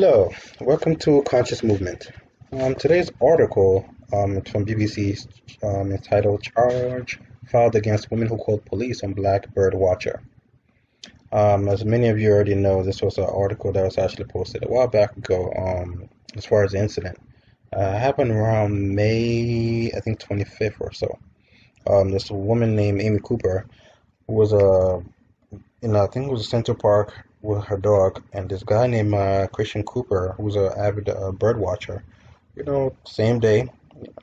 Hello, welcome to Conscious Movement. Today's article it's from BBC, entitled Charge Filed Against Women Who Called Police on Black Bird Watcher. As many of you already know, this was an article that was actually posted a while back ago as far as the incident. It happened around May, I think 25th or so. This woman named Amy Cooper, who was I think it was Central Park with her dog, and this guy named Christian Cooper, who's an avid bird watcher. Same day,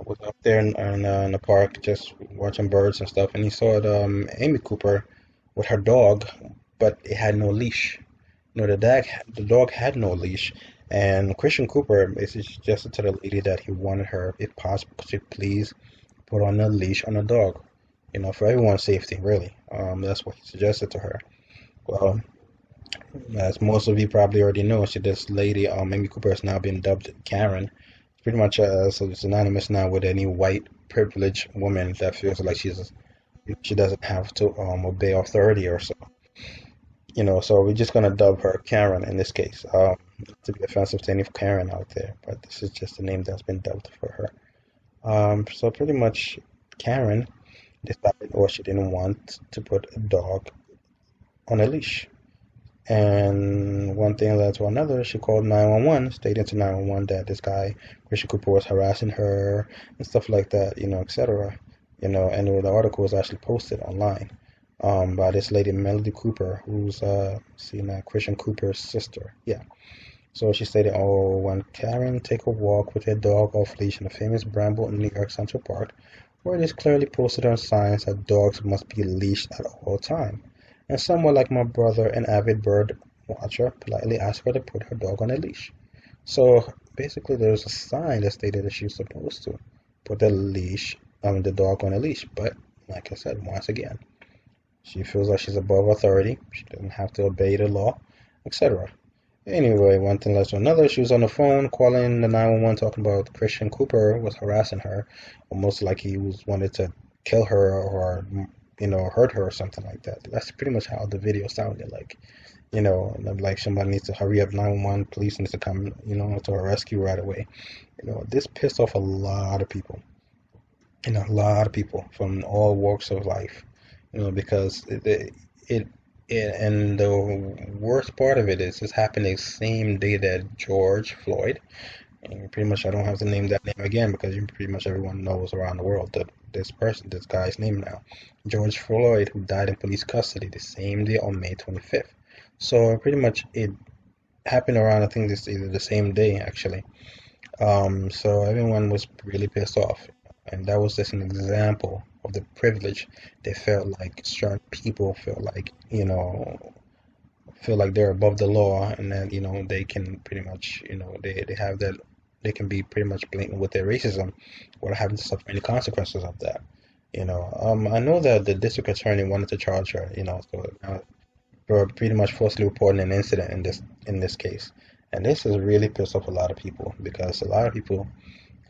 was up there in the park just watching birds and stuff, and he saw Amy Cooper with her dog, but it had no leash. The dog had no leash, and Christian Cooper basically suggested to the lady that he wanted her, if possible, to please put on a leash on the dog, for everyone's safety, really. That's what he suggested to her. Well, as most of you probably already know, this lady, Amy Cooper, has now been dubbed Karen. Pretty much, so it's synonymous now with any white privileged woman that feels like she doesn't have to obey authority or so. So we're just gonna dub her Karen in this case. Not to be offensive to any Karen out there, but this is just the name that's been dubbed for her. So pretty much, Karen decided, or she didn't want to put a dog on a leash. And one thing led to another. She called 911, stating to 911 that this guy, Christian Cooper, was harassing her and stuff like that, etc. And the article was actually posted online by this lady, Melody Cooper, who's Christian Cooper's sister. Yeah. So she stated, "Oh, when Karen take a walk with her dog off leash in the famous Bramble in New York Central Park, where it is clearly posted on signs that dogs must be leashed at all times. And someone like my brother, an avid bird watcher, politely asked her to put her dog on a leash." So basically, there's a sign that stated that she was supposed to put the dog on a leash. But like I said, once again, she feels like she's above authority. She doesn't have to obey the law, etc. Anyway, one thing led to another. She was on the phone calling the 911, talking about Christian Cooper was harassing her, almost like he wanted to kill her or hurt her or something like that. That's pretty much how the video sounded like. Like somebody needs to hurry up, 911, police needs to come, to her rescue right away. This pissed off a lot of people. A lot of people from all walks of life. Because and the worst part of it is this happened the same day that George Floyd, and pretty much I don't have to name that name again because pretty much everyone knows around the world that this guy's name now, George Floyd, who died in police custody the same day on May 25th. So pretty much it happened around, I think this either the same day actually. So everyone was really pissed off, and that was just an example of the privilege they felt like certain people feel like they're above the law, and that they can pretty much they have that they can be pretty much blatant with their racism without having to suffer any consequences of that. I know that the district attorney wanted to charge her, so for pretty much falsely reporting an incident in this case, and this has really pissed off a lot of people because a lot of people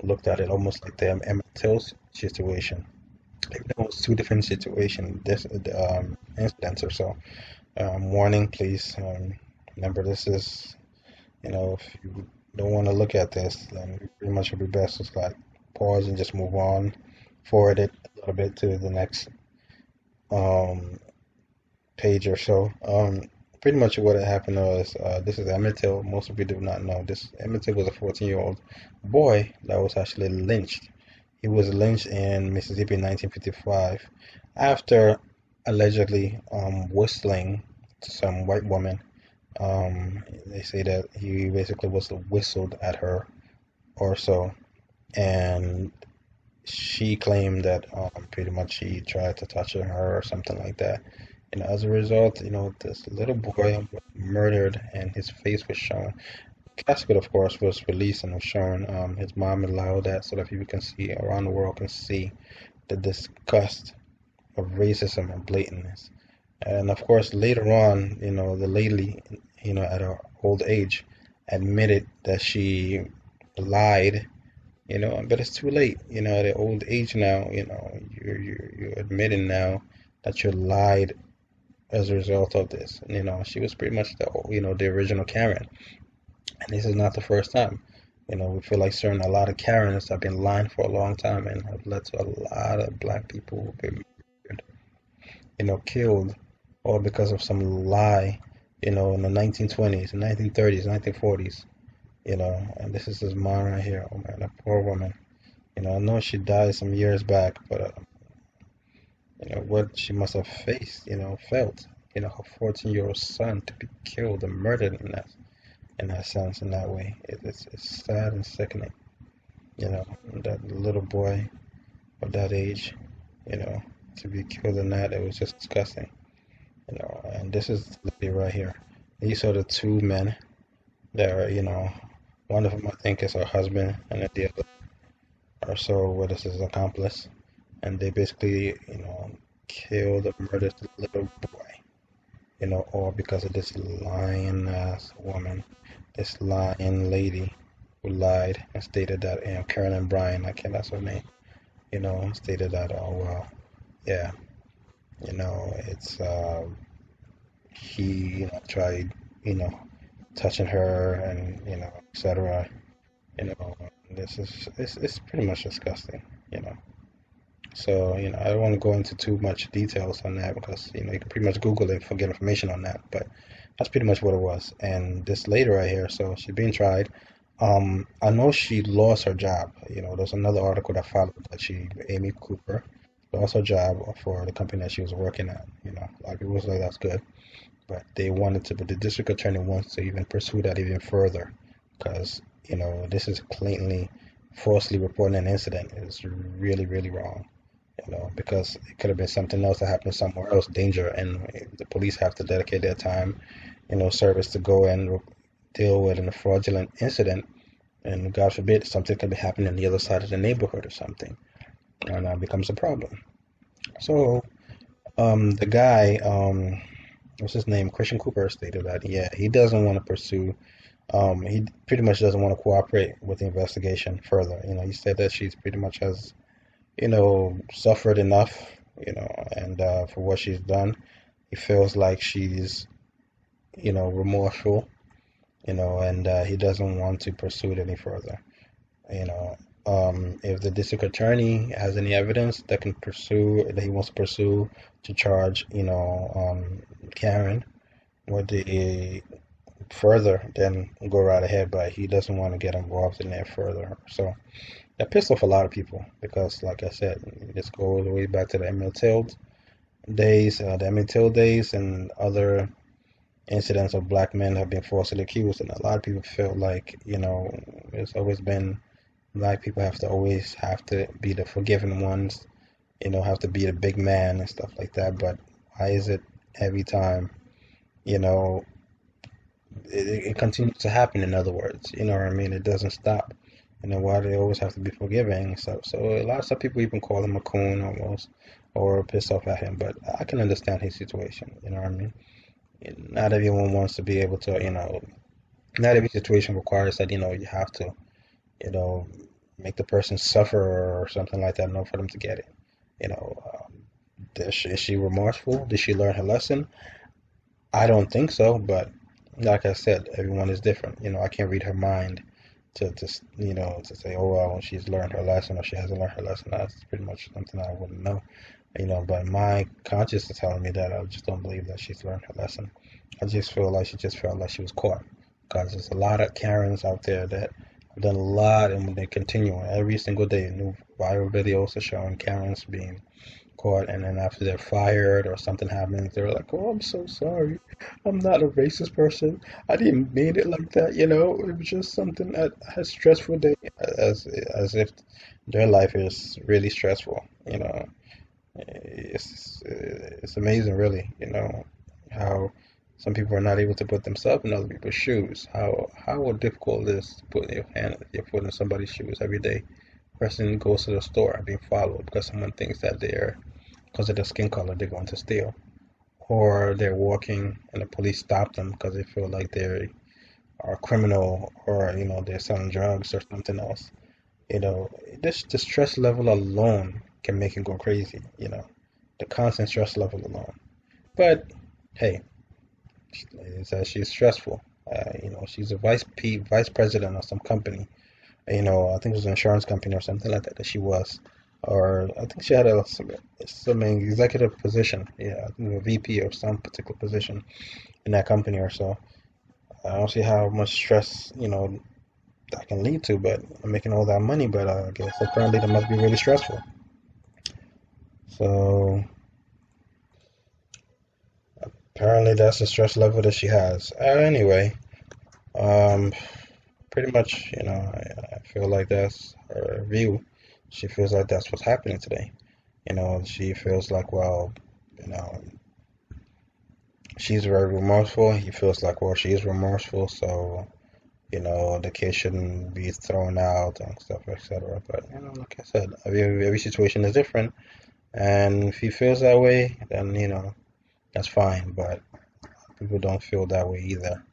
looked at it almost like the Emmett Till situation. Even though it was two different situations, this incidents or so. Warning, please. Remember, this is, if you don't want to look at this, then pretty much it would be best just like pause and just move on, forward it a little bit to the next um, page or so. Pretty much what had happened was this is Emmett Till. Most of you do not know this. Emmett Till was a 14-year-old boy that was actually lynched. He was lynched in Mississippi in 1955 after allegedly whistling to some white woman. They say that he basically whistled at her or so, and she claimed that pretty much he tried to touch her or something like that. As a result, this little boy was murdered and his face was shown. Casket, of course, was released and was shown. His mom allowed that so that people can see around the world can see the disgust of racism and blatantness. And of course, later on, the lady, at her old age, admitted that she lied. But it's too late. At the old age now, you're admitting now that you lied as a result of this. She was pretty much the original Karen. And this is not the first time. We feel like certain a lot of Karens have been lying for a long time and have led to a lot of black people who've been murdered, killed, all because of some lie, in the 1920s, 1930s, 1940s, and this is his mom right here. Oh man, that poor woman. I know she died some years back, but what she must have faced, felt, her 14-year-old son to be killed and murdered in that sense, in that way. It's sad and sickening. That little boy of that age, you know, to be killed in that, it was just disgusting. And this is the lady right here. These are the two men that are, one of them I think is her husband, and then the other or so what is his accomplice. And they basically, killed or murdered the little boy, all because of this lying ass woman, this lying lady who lied and stated that, Karen and Brian, I can't, that's her name, stated that, oh, well, yeah, it's, he, tried, you know, touching her and, etc. You know, this is, it's pretty much disgusting, you know. So, I don't want to go into too much details on that because, you can pretty much Google it for get information on that. But that's pretty much what it was. And this lady right here, so she's being tried. I know she lost her job. There's another article that followed that Amy Cooper, lost her job for the company that she was working at. A lot of people was like, that's good. But the district attorney wants to even pursue that even further because, this is blatantly falsely reporting an incident. It's really, really wrong, because it could have been something else that happened somewhere else, danger, and the police have to dedicate their time, service to go and deal with a fraudulent incident, and God forbid something could be happening on the other side of the neighborhood or something, and that becomes a problem. So, the guy, what's his name, Christian Cooper, stated that yeah, he doesn't want to pursue. He pretty much doesn't want to cooperate with the investigation further. He said that she's pretty much has suffered enough, and for what she's done. He feels like she's, remorseful, and he doesn't want to pursue it any further. You know, if the district attorney has any evidence that he wants to pursue to charge, Karen with the further, then go right ahead. But he doesn't want to get involved in there further. So that pissed off a lot of people because, like I said, this goes all the way back to the Emmett Till days, and other incidents of black men have been falsely accused, and a lot of people feel like, it's always been black people have to be the forgiven ones, have to be the big man and stuff like that. But why is it every time, you know, it continues to happen? In other words, you know what I mean? It doesn't stop. Why they always have to be forgiving and stuff. So a lot of some people even call him a coon almost, or pissed off at him. But I can understand his situation. You know what I mean? Not everyone wants to be able to. Not every situation requires that. You have to. You know, make the person suffer or something like that in order for them to get it. Is she remorseful? Did she learn her lesson? I don't think so. But like I said, everyone is different. I can't read her mind to say, oh well, she's learned her lesson or she hasn't learned her lesson. That's pretty much something I wouldn't know. But my conscience is telling me that I just don't believe that she's learned her lesson. I just feel like she just felt like she was caught because there's a lot of Karens out there that have done a lot, and they continue every single day. New viral videos are showing Karens being caught, and then after they're fired or something happens, they're like, "Oh, I'm so sorry. I'm not a racist person. I didn't mean it like that. It was just something that a stressful day." As if their life is really stressful. It's amazing, really. How some people are not able to put themselves in other people's shoes. How difficult it is to put your foot in somebody's shoes every day. Person goes to the store being followed because someone thinks that because of their skin color, they're going to steal. Or they're walking and the police stop them because they feel like they are a criminal, or, they're selling drugs or something else. This the stress level alone can make you go crazy, the constant stress level alone. But hey, it says she's stressful. She's a vice president of some company. I think it was an insurance company or something like that she was. Or I think she had some executive position. Yeah, I think a VP or some particular position in that company or so. I don't see how much stress, that can lead to, but I'm making all that money, but I guess apparently that must be really stressful. So apparently that's the stress level that she has. Anyway, um, pretty much, I feel like that's her view. She feels like that's what's happening today. She feels like, well, you know, she's very remorseful. He feels like, well, she is remorseful, so, the case shouldn't be thrown out and stuff, etc. But, like I said, every situation is different. And if he feels that way, then, that's fine. But people don't feel that way either.